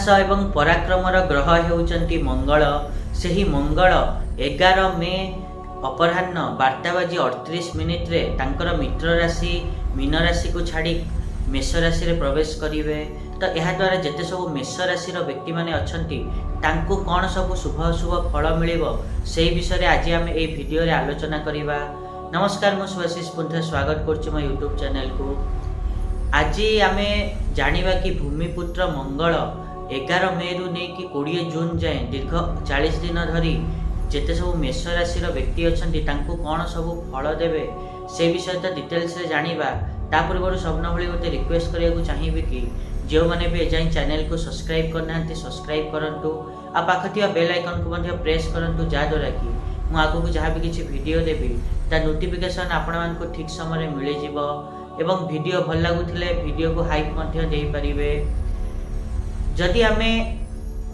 साहस एवं पराक्रमर ग्रह हेउचंती मंगल। सेही मंगल 11 मे अपराह्न 12:38 रे तांकर मित्र राशि मीन राशि को छाड़ी मेष राशि रे प्रवेश करिवे। तो यह द्वारा जेते सब मेष राशि व्यक्ति माने अछंती तांको कौन सब शुभ शुभ फल मिलिबो से विषय रे आज आम ए वीडियो रे आलोचना करिबा। नमस्कार, मु सुभाषिष पुंथा स्वागत करछि मो यूट्यूब चैनल को। आज आम जानिबा कि भूमिपुत्र मंगल 11 मे रु नहीं कि 20 जून जाए दीर्घ 40 दिन धरी जेते सब मेष राशि व्यक्ति अछंती तांको कौन सब फल देवे से विषय तो डिटेल्स रे जानिबा। ता पूर्व सबन भली गोटे रिक्वेस्ट करिया चाहिए कि जो मैंने भी एजाई चैनल को सब्सक्राइब करना सब्सक्राइब करंतु आ पाखथिया बेल आइकन को मध्य प्रेस करंतु जाद्वारा कि मु आगु को जहाँ भी किसी वीडियो देवी ता नोटिफिकेशन आपण मान को ठीक समय मिल जिवो एवं वीडियो भल लागुथिले वीडियो को हाइप मध्य देई परिबे। जदि आमे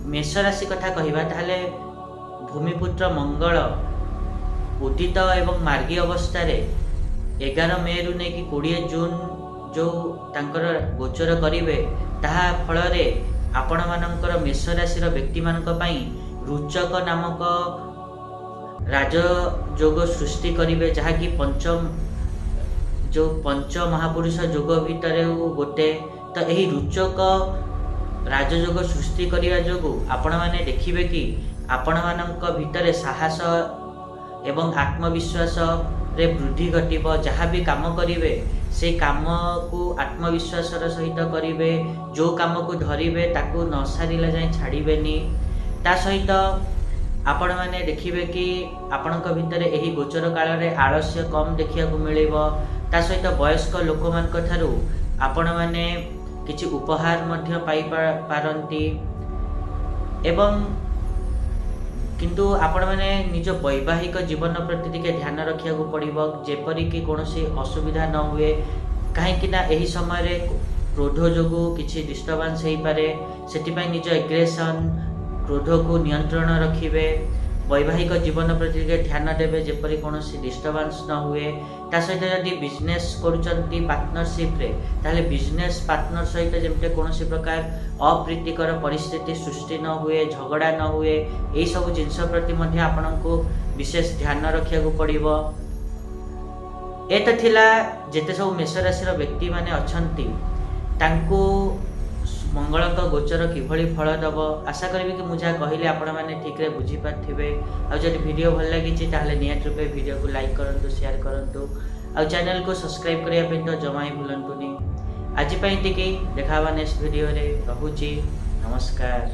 मेष राशि कथा कहिबा ताहले भूमिपुत्र मंगल उदित एवं मार्गी अवस्था रे 11 मे रु नहीं कि 20 जून जो तांकर गोचर करिवे ताहा फल रे आपण मानकर मेष राशि व्यक्ति मानक पई रुचक नामक राजयोग सृष्टि करिवे, जहा कि पंच महापुरुष योग भितर गोटे। तो यही रुचक राजयोग सृष्टि करिया जोगु आपण माने देखिबे कि आपण मानक भितर साहस एवं आत्मविश्वास रे वृद्धि घटिबो। जहाँ भी काम करिवे से काम को आत्मविश्वास सहित करिवे, जो काम को धरिवे ताकू न सारिला जाए छाड़िबेनी। ता सहित आपण माने देखिबे कि आपणक भितर एही गोचर काल रे आलस्य कम देखिया को मिलिबो। ता सहित वयस्क लोक मानक थारु आपण माने किछि उपहार मध्य पाई पारंती एवं किंतु आपण माने निज वैवाहिक जीवन प्रति टिके ध्यान रखिया को पड़िबो, जेपरि कि कोनोसी असुविधा न हुए। काहेकि ना एही समय रे क्रोध जोगु किछि डिस्टर्बेंस हेई पारे, सेति पई निज एग्रेशन क्रोध को नियंत्रण रखिबे। वैवाहिक जीवन प्रति ध्यान देवे जेपरि कोनोसी डिस्टर्बेंस न हुए। ता सहित जदि बिजनेस करूचंती पार्टनरशिप रे ताले बिजनेस पार्टनर सहित जेमते कोनोसी प्रकार अप्रीतिकर परिस्थिति सृष्टि न हुए, झगड़ा न हुए, एई सब जिंस प्रति मध्ये आपनको विशेष ध्यान रखिया को पड़िबो। एत थिला जेते सब मेष राशि व्यक्ति माने अछंती तांको मंगल गोचर किभली फल दब। आशा करी कि मुझे कहले आपण मैंने ठीक रे बुझी पार्थिबे। आ जदि वीडियो भल लगी ताहले नियत रूपे वीडियो को लाइक करंतु, शेयर करंतु आ चैनल को सब्सक्राइब करिया पे तो जमा ही भूलंतुनी। आज पई देखा नेक्स्ट वीडियो रे। रहुची, नमस्कार।